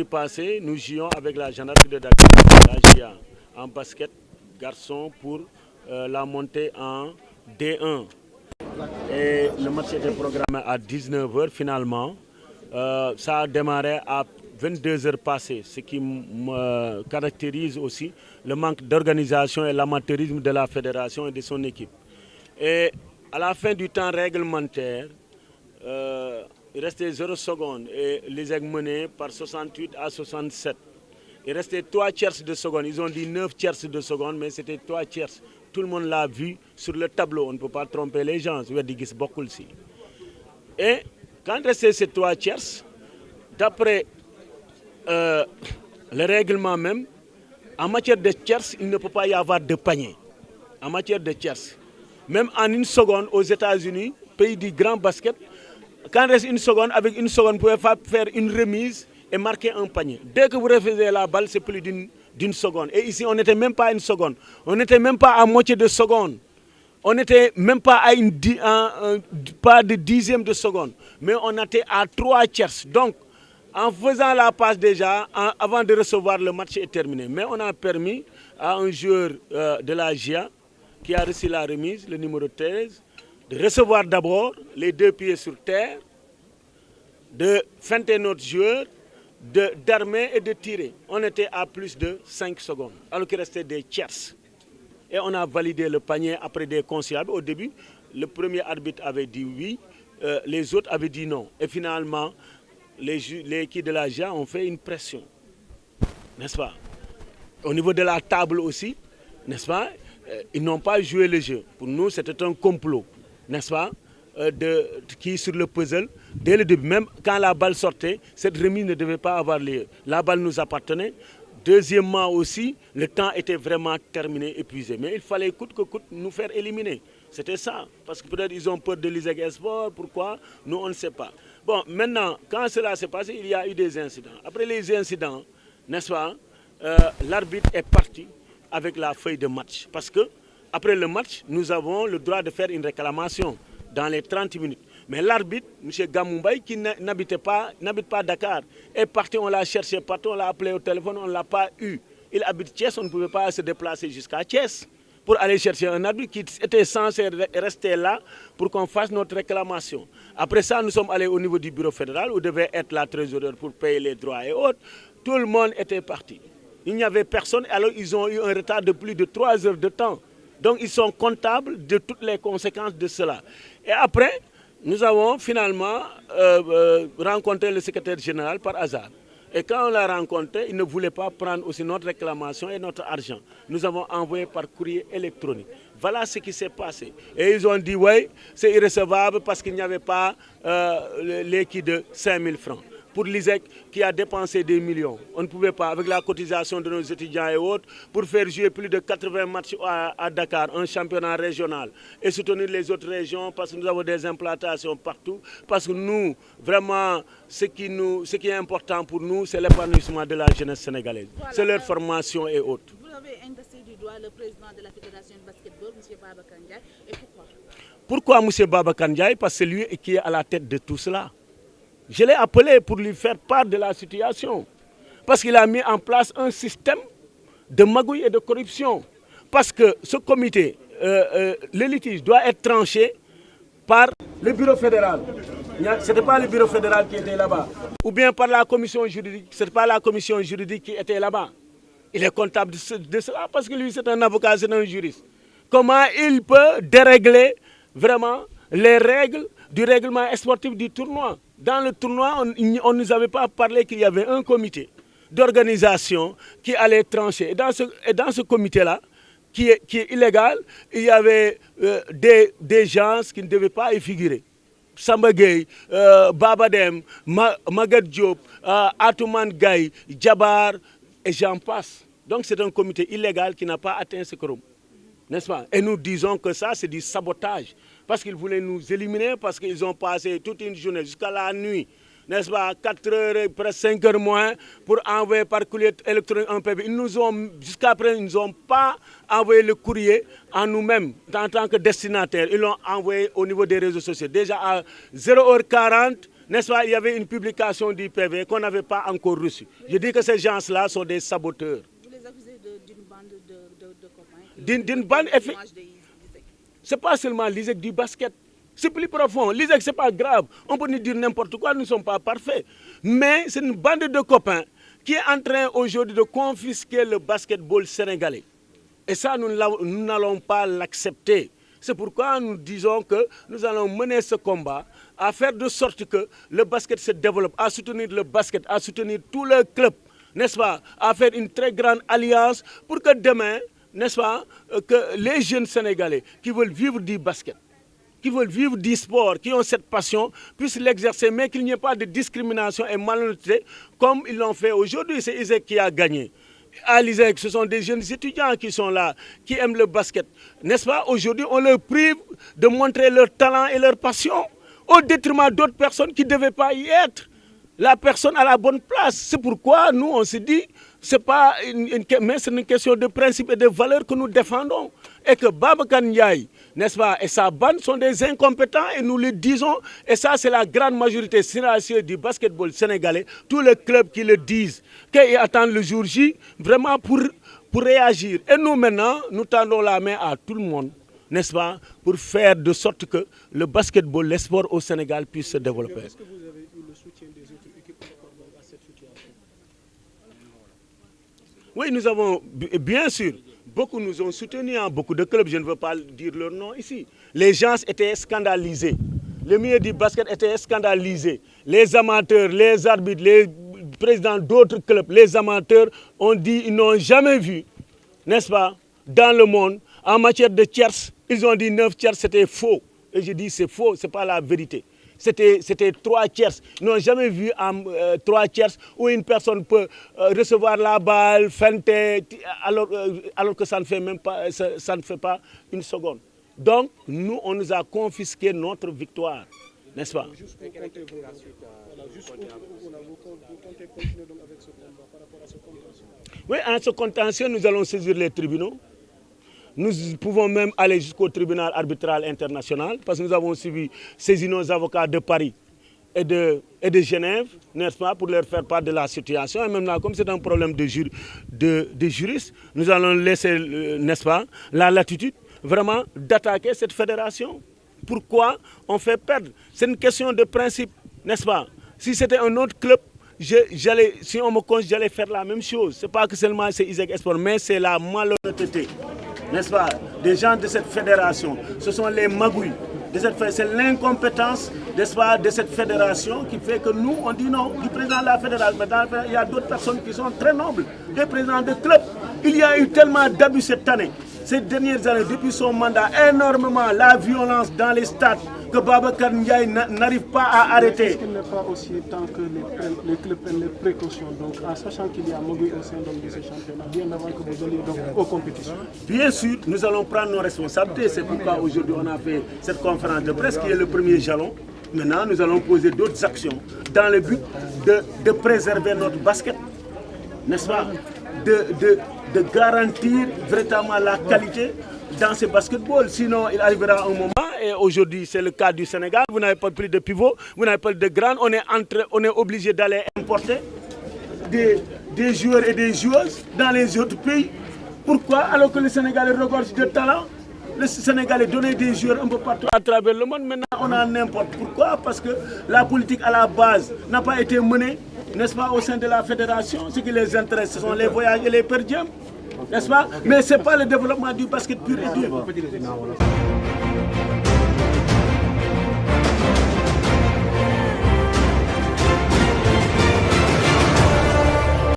passé, nous jouions avec la gendarmerie de Dakar, la GIA, en basket garçon pour la montée en D1. Et le match était programmé à 19h finalement. Ça a démarré à 22h passées, ce qui me caractérise aussi le manque d'organisation et l'amateurisme de la fédération et de son équipe. Et à la fin du temps réglementaire, il restait 0 seconde et l'ISEG menait par 68 à 67. Il restait 3 tiers de seconde. Ils ont dit 9 tiers de seconde, mais c'était 3 tiers. Tout le monde l'a vu sur le tableau. On ne peut pas tromper les gens. Et quand restait ces 3 tiers, d'après le règlement même, en matière de tiers, il ne peut pas y avoir de panier. En matière de tiers. Même en une seconde, aux États-Unis, pays du grand basket, quand il reste une seconde, avec une seconde, vous pouvez faire une remise et marquer un panier. Dès que vous refusez la balle, c'est plus d'une seconde. Et ici, on n'était même pas à une seconde. On n'était même pas à moitié de seconde. On n'était même pas à pas de dixième de seconde. Mais on était à 3 tiers. Donc, en faisant la passe déjà, avant de recevoir, le match est terminé. Mais on a permis à un joueur de la GIA qui a reçu la remise, le numéro 13, de recevoir d'abord les 2 pieds sur terre, de feinter notre joueur, d'armer et de tirer. On était à plus de 5 secondes, alors qu'il restait des tiers. Et on a validé le panier après des conciliables. Au début, le premier arbitre avait dit oui, les autres avaient dit non. Et finalement, les équipes de la GIA ont fait une pression, n'est-ce pas? Au niveau de la table aussi, n'est-ce pas? Ils n'ont pas joué le jeu. Pour nous, c'était un complot, n'est-ce pas? Qui sur le puzzle, dès le début, même quand la balle sortait, cette remise ne devait pas avoir lieu. La balle nous appartenait. Deuxièmement aussi, le temps était vraiment terminé, épuisé. Mais il fallait coûte que coûte nous faire éliminer. C'était ça. Parce que peut-être ils ont peur de l'ISEG Esport. Pourquoi? Nous, on ne sait pas. Bon, maintenant, quand cela s'est passé, il y a eu des incidents. Après les incidents, n'est-ce pas, l'arbitre est parti avec la feuille de match. Parce que après le match, nous avons le droit de faire une réclamation dans les 30 minutes. Mais l'arbitre, M. Gamoumbaï, qui n'habite pas Dakar, est parti, on l'a cherché partout, on l'a appelé au téléphone, on ne l'a pas eu. Il habite Thiès, on ne pouvait pas se déplacer jusqu'à Thiès pour aller chercher un arbitre qui était censé rester là pour qu'on fasse notre réclamation. Après ça, nous sommes allés au niveau du bureau fédéral où devait être la trésorerie pour payer les droits et autres. Tout le monde était parti. Il n'y avait personne, alors ils ont eu un retard de plus de 3 heures de temps. Donc ils sont comptables de toutes les conséquences de cela. Et après, nous avons finalement rencontré le secrétaire général par hasard. Et quand on l'a rencontré, il ne voulait pas prendre aussi notre réclamation et notre argent. Nous avons envoyé par courrier électronique. Voilà ce qui s'est passé. Et ils ont dit, oui, c'est irrecevable parce qu'il n'y avait pas l'équipe de 5 000 francs. Pour l'ISEG qui a dépensé des millions. On ne pouvait pas, avec la cotisation de nos étudiants et autres, pour faire jouer plus de 80 matchs à Dakar, un championnat régional, et soutenir les autres régions parce que nous avons des implantations partout. Parce que nous, vraiment, ce qui est important pour nous, c'est l'épanouissement de la jeunesse sénégalaise. Voilà, c'est leur formation et autres. Vous avez indexé du doigt le président de la Fédération de basketball, M. Babacar Ndiaye, et pourquoi? Pourquoi M. Babacar Ndiaye? Parce que c'est lui qui est à la tête de tout cela. Je l'ai appelé pour lui faire part de la situation. Parce qu'il a mis en place un système de magouille et de corruption. Parce que ce comité, le litige doit être tranché par le bureau fédéral. Ce n'était pas le bureau fédéral qui était là-bas. Ou bien par la commission juridique. Ce n'était pas la commission juridique qui était là-bas. Il est comptable de cela parce que lui, c'est un avocat, c'est un juriste. Comment il peut dérégler vraiment les règles du règlement sportif du tournoi? Dans le tournoi, on ne nous avait pas parlé qu'il y avait un comité d'organisation qui allait trancher. Et dans ce comité-là, qui est illégal, il y avait des gens qui ne devaient pas y figurer. Samba Gueye, Babadem, Maguette Diop, Atouman Gaye, Djabar, et j'en passe. Donc c'est un comité illégal qui n'a pas atteint ce quorum. N'est-ce pas? Et nous disons que ça, c'est du sabotage. Parce qu'ils voulaient nous éliminer, parce qu'ils ont passé toute une journée jusqu'à la nuit, n'est-ce pas, 4 heures, presque 5 heures moins, pour envoyer par courrier électronique un PV. Jusqu'à présent, ils ne nous ont pas envoyé le courrier en nous-mêmes, en tant que destinataires. Ils l'ont envoyé au niveau des réseaux sociaux. Déjà à 0h40, n'est-ce pas, il y avait une publication du PV qu'on n'avait pas encore reçue. Je dis que ces gens-là sont des saboteurs. Vous les accusez d'une bande de copains. D'une bande, c'est pas seulement l'ISEC du basket. C'est plus profond. L'ISEC, c'est pas grave. On peut nous dire n'importe quoi, nous ne sommes pas parfaits. Mais c'est une bande de copains qui est en train aujourd'hui de confisquer le basketball sénégalais. Et ça, nous n'allons pas l'accepter. C'est pourquoi nous disons que nous allons mener ce combat à faire de sorte que le basket se développe, à soutenir le basket, à soutenir tous les clubs, n'est-ce pas, à faire une très grande alliance pour que demain, n'est-ce pas, que les jeunes Sénégalais qui veulent vivre du basket, qui veulent vivre du sport, qui ont cette passion, puissent l'exercer, mais qu'il n'y ait pas de discrimination et malhonnêteté comme ils l'ont fait aujourd'hui. C'est Isaac qui a gagné. À l'ISEC, ce sont des jeunes étudiants qui sont là, qui aiment le basket. N'est-ce pas? Aujourd'hui, on leur prive de montrer leur talent et leur passion au détriment d'autres personnes qui ne devaient pas y être. La personne à la bonne place. C'est pourquoi nous, on se dit, mais c'est une question de principe et de valeur que nous défendons. Et que Babacar Ndiaye, n'est-ce pas, et sa bande sont des incompétents et nous le disons. Et ça, c'est la grande majorité silencieuse du basketball sénégalais. Tous les clubs qui le disent, qu'ils attendent le jour J, vraiment pour réagir. Et nous, maintenant, nous tendons la main à tout le monde, n'est-ce pas, pour faire de sorte que le basketball, le sport au Sénégal puisse se développer. Est-ce que vous avez eu le soutien des autres équipes par rapport à cette situation? Oui, nous avons, bien sûr, beaucoup nous ont soutenus, hein, beaucoup de clubs, je ne veux pas dire leur nom ici. Les gens étaient scandalisés. Le milieu du basket était scandalisé. Les amateurs, les arbitres, les présidents d'autres clubs, les amateurs ont dit qu'ils n'ont jamais vu, n'est-ce pas, dans le monde, en matière de tierces, ils ont dit 9 tierces, c'était faux. Et je dis c'est faux, ce n'est pas la vérité. C'était 3 tierces. Ils n'ont jamais vu 3 tierces où une personne peut recevoir la balle, feinter, alors que ça ne fait même pas, ça ne fait pas une seconde. Donc, nous, on nous a confisqué notre victoire, n'est-ce pas? Jusqu'où comptez-vous continuer donc avec ce combat par rapport à ce contentieux? Oui, en ce contentieux, nous allons saisir les tribunaux. Nous pouvons même aller jusqu'au tribunal arbitral international parce que nous avons saisi nos avocats de Paris et de Genève, n'est-ce pas, pour leur faire part de la situation. Et maintenant, comme c'est un problème de juristes, nous allons laisser, n'est-ce pas, la latitude vraiment d'attaquer cette fédération. Pourquoi on fait perdre? C'est une question de principe, n'est-ce pas? Si c'était un autre club, si on me compte, j'allais faire la même chose. Ce n'est pas que seulement c'est Isaac Esport, mais c'est la malhonnêteté, n'est-ce pas, des gens de cette fédération. Ce sont les magouilles. C'est l'incompétence, n'est-ce pas, de cette fédération qui fait que nous, on dit non, du président de la fédération. Mais il y a d'autres personnes qui sont très nobles, des présidents de clubs. Il y a eu tellement d'abus cette année, ces dernières années, depuis son mandat, énormément la violence dans les stades que Babacar Ndiaye n'arrive pas à arrêter. Est-ce qu'il n'est pas aussi temps que les clubs prennent les précautions, donc en sachant qu'il y a Mogui au sein de ce championnat, bien avant que vous alliez donc aux compétitions? Bien sûr, nous allons prendre nos responsabilités. C'est pourquoi aujourd'hui on a fait cette conférence de presse qui est le premier jalon. Maintenant, nous allons poser d'autres actions dans le but de préserver notre basket, n'est-ce pas, de garantir véritablement la qualité dans ce basketball. Sinon, il arrivera un moment, et aujourd'hui c'est le cas du Sénégal, vous n'avez pas plus de pivot, vous n'avez pas de grande, on est obligé d'aller importer des joueurs et des joueuses dans les autres pays. Pourquoi? Alors que le Sénégal regorge de talent. Le Sénégal est donné des joueurs un peu partout à travers le monde. Maintenant, on a n'importe. Pourquoi? Parce que la politique à la base n'a pas été menée, n'est-ce pas, au sein de la fédération. Ce qui les intéresse, ce sont les voyages et les per diem, n'est-ce pas? Mais ce n'est pas le développement du basket pur et dur.